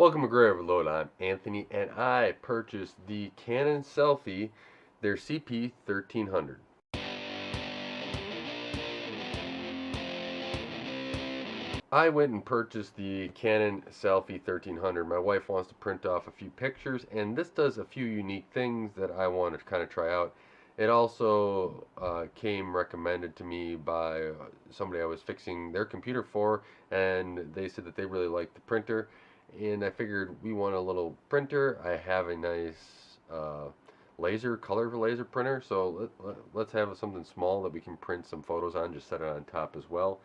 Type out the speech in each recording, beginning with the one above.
Welcome to Gray Overload. I'm Anthony, and I purchased the Canon Selphy, their CP1300. I went and purchased the Canon Selphy 1300. My wife wants to print off a few pictures, and this does a few unique things that I want to kind of try out. It also came recommended to me by somebody I was fixing their computer for, and they said that they really liked the printer. And I figured we want a little printer. I have a nice color laser printer, so let's have something small that we can print some photos on, just set it on top as well.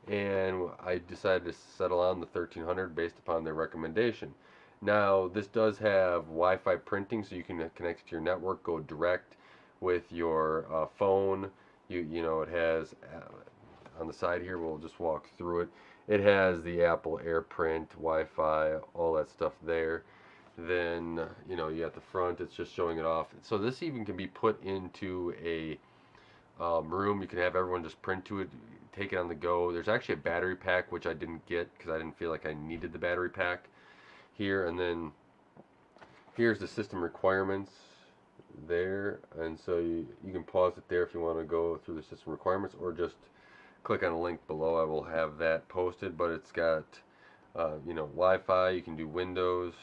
And I decided to settle on the 1300 based upon their recommendation. Now, this does have Wi-Fi printing, so you can connect it to your network, go direct with your phone. You know, it has on the side here, we'll just walk through it. It has the Apple AirPrint, Wi-Fi, all that stuff there. Then, you know, you at the front, it's just showing it off. So this even can be put into a room. You can have everyone just print to it, take it on the go. There's actually a battery pack, which I didn't get because I didn't feel like I needed the battery pack here. And then here's the system requirements there. And so you can pause it there if you want to go through the system requirements, or just click on a link below. I will have that posted, but it's got you know, Wi-Fi. You can do Windows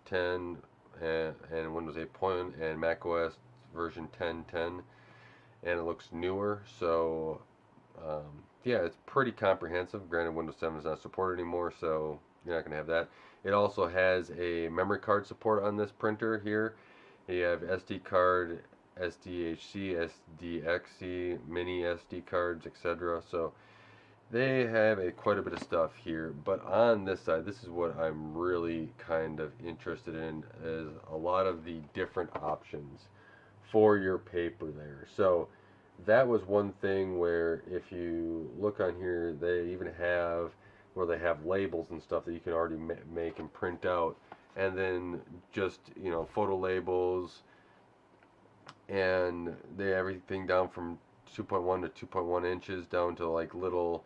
10 and Windows 8.1 and Mac OS version 10.10, and it looks newer. So yeah, it's pretty comprehensive. Granted, Windows 7 is not supported anymore, so you're not going to have that. It also has a memory card support on this printer here. You have SD card, SDHC, SDXC, mini SD cards, etc. So they have quite a bit of stuff here. But on this side, this is what I'm really kind of interested in, is a lot of the different options for your paper there. So that was one thing where if you look on here, they even have where they have labels and stuff that you can already make and print out, and then just, you know, photo labels, and they have everything down from 2.1 to 2.1 inches down to like little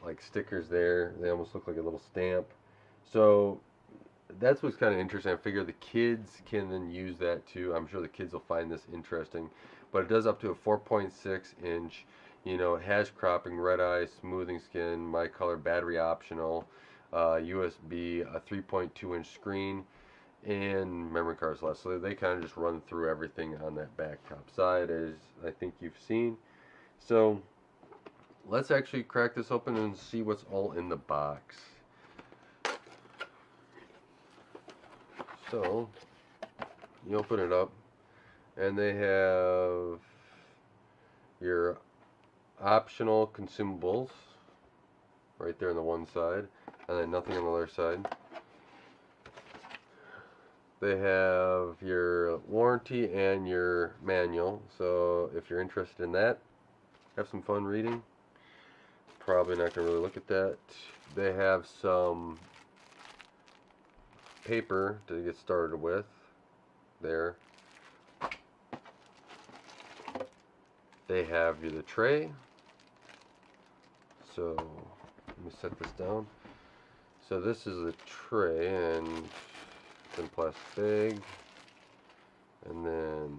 like stickers there. They almost look like a little stamp. So that's what's kind of interesting. I figure the kids can then use that too. I'm sure the kids will find this interesting. But it does up to a 4.6 inch. You know, it has cropping, red eye, smoothing skin, my color, battery optional, USB, a 3.2 inch screen, and memory card slot. So they kind of just run through everything on that back top side, as I think you've seen. So let's actually crack this open and see what's all in the box. So you open it up, and they have your optional consumables right there on the one side, and then nothing on the other side. They have your warranty and your manual, so if you're interested in that, have some fun reading. Probably not going to really look at that. They have some paper to get started with there. They have the tray. So let me set this down. So this is the tray, and it's in plastic bag, and then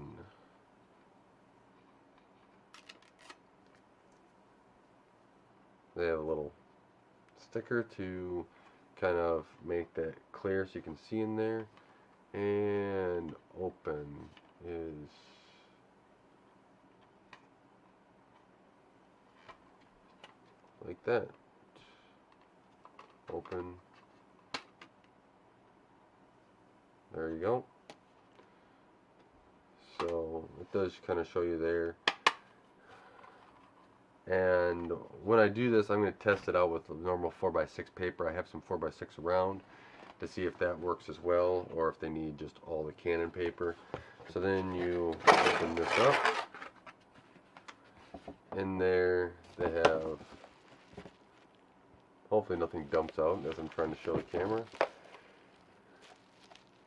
they have a little sticker to kind of make that clear so you can see in there. And open is like that. Open. There you go. So it does kind of show you there. And when I do this, I'm going to test it out with the normal 4x6 paper. I have some 4x6 around to see if that works as well, or if they need just all the Canon paper. So then you open this up. In there they have, hopefully nothing dumps out as I'm trying to show the camera.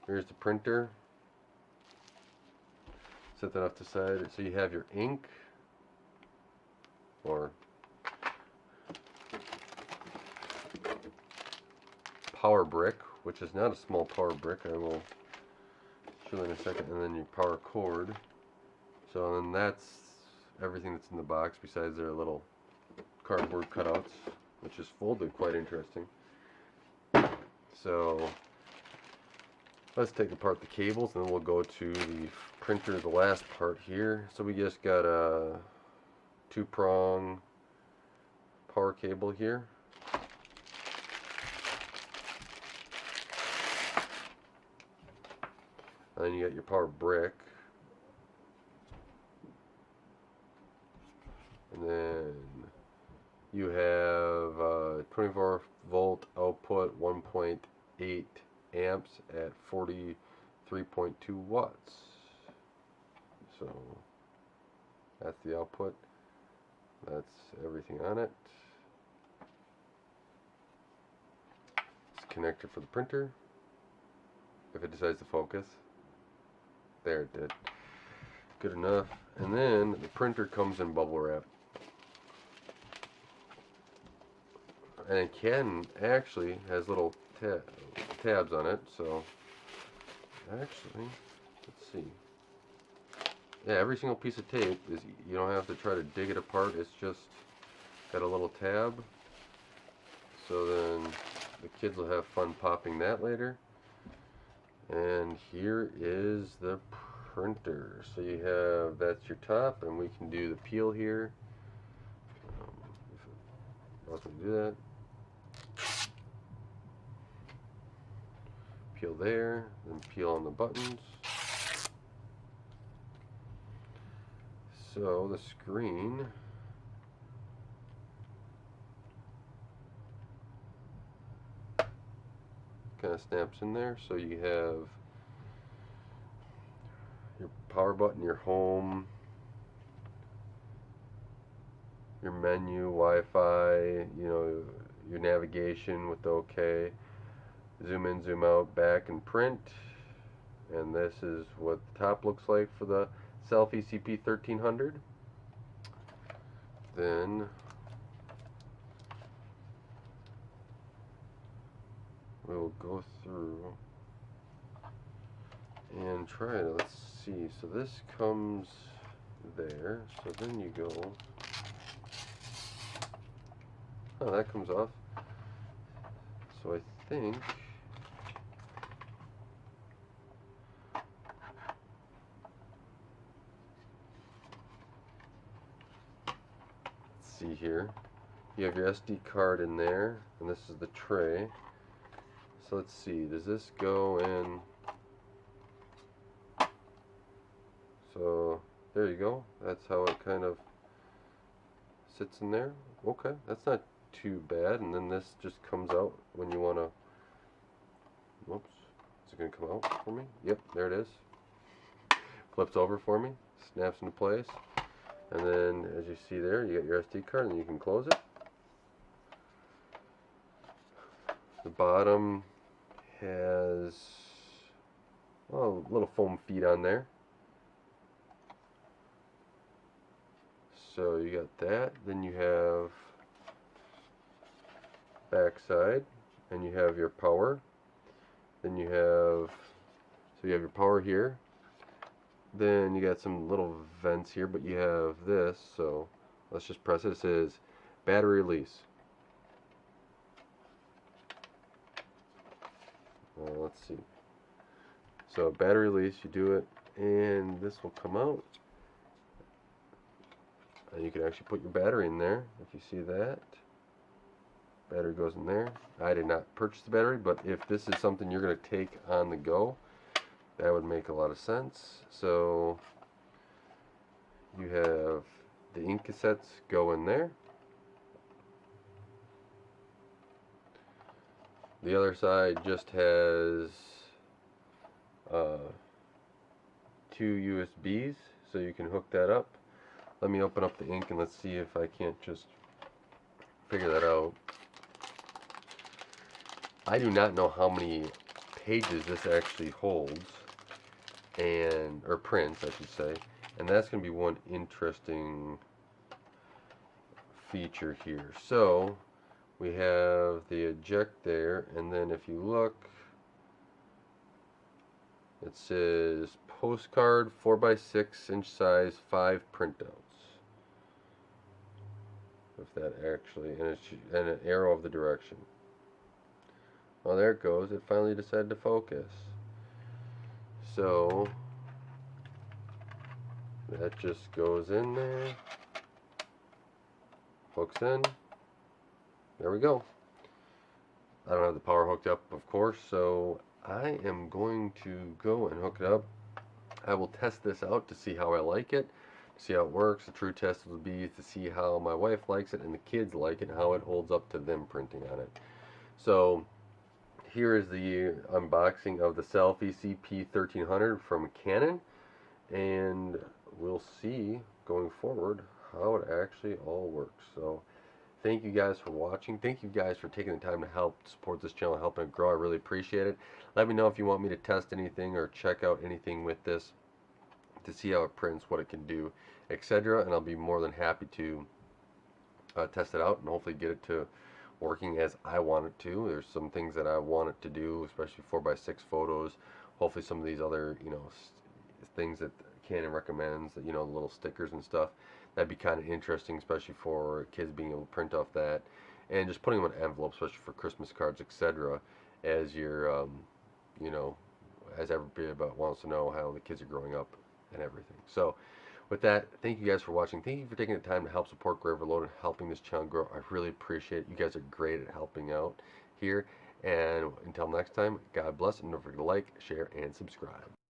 Here's the printer. Set that off to the side. So you have your ink, or power brick, which is not a small power brick. I will show you in a second. And then your power cord. So then that's everything that's in the box besides their little cardboard cutouts, which is folded quite interesting. So let's take apart the cables and then we'll go to the printer, the last part here. So we just got a 2-prong power cable here. And then you got your power brick. And then you have 24 volt output, 1.8 amps at 43.2 watts. So that's the output. That's everything on it. It's connector for the printer, if it decides to focus. There, it did. Good enough. And then the printer comes in bubble wrap. And it actually has little tabs on it, so actually, let's see. Yeah, every single piece of tape is, you don't have to try to dig it apart, it's just got a little tab. So then the kids will have fun popping that later. And here is the printer. So you have, that's your top, and we can do the peel here. If I can do that. Peel there, then peel on the buttons. So the screen kind of snaps in there. So you have your power button, your home, your menu, Wi-Fi, you know, your navigation with the OK. Zoom in, zoom out, back, and print. And this is what the top looks like for the Selphy CP1300. Then we will go through and try it. Let's see. So this comes there. So then you go. Oh, that comes off. So I think. See here, you have your SD card in there, and this is the tray. So let's see, does this go in? So there you go, that's how it kind of sits in there. Okay, that's not too bad. And then this just comes out when you want to, whoops, is it going to come out for me? Yep, there it is. Flips over for me, snaps into place. And then, as you see there, you got your SD card, and you can close it. The bottom has, well, little foam feet on there. So you got that. Then you have backside, and you have your power. Then you have, so you have your power here. Then you got some little vents here, but you have this, so let's just press it. It says battery release. Let's see. So battery release, you do it, and this will come out. And you can actually put your battery in there, if you see that. Battery goes in there. I did not purchase the battery, but if this is something you're going to take on the go, that would make a lot of sense. So you have the ink cassettes go in there. The other side just has 2 USBs, so you can hook that up. Let me open up the ink and let's see if I can't just figure that out. I do not know how many pages this actually holds, and or prints, I should say, and that's going to be one interesting feature here. So We have the eject there, and then if you look, it says postcard 4x6 inch size 5 printouts. If that actually, and an arrow of the direction. Well, there it goes. It finally decided to focus. So that just goes in there, hooks in. There we go. I don't have the power hooked up, of course, so I am going to go and hook it up. I will test this out to see how I like it, to see how it works. The true test will be to see how my wife likes it and the kids like it and how it holds up to them printing on it. So here is the unboxing of the Selphy CP1300 from Canon, and we'll see going forward how it actually all works. So thank you guys for watching. Thank you guys for taking the time to help support this channel, helping it grow. I really appreciate it. Let me know if you want me to test anything or check out anything with this to see how it prints, what it can do, etc. And I'll be more than happy to test it out and hopefully get it to working as I want it to. There's some things that I want it to do, especially 4x6 photos. Hopefully some of these other, things that Canon recommends, that, the little stickers and stuff, that'd be kind of interesting, especially for kids being able to print off that. And just putting them in envelopes, especially for Christmas cards, etc. As you're, you know, as everybody wants to know how the kids are growing up and everything. So with that, thank you guys for watching. Thank you for taking the time to help support Graverload and helping this channel grow. I really appreciate it. You guys are great at helping out here. And until next time, God bless, and don't forget to like, share, and subscribe.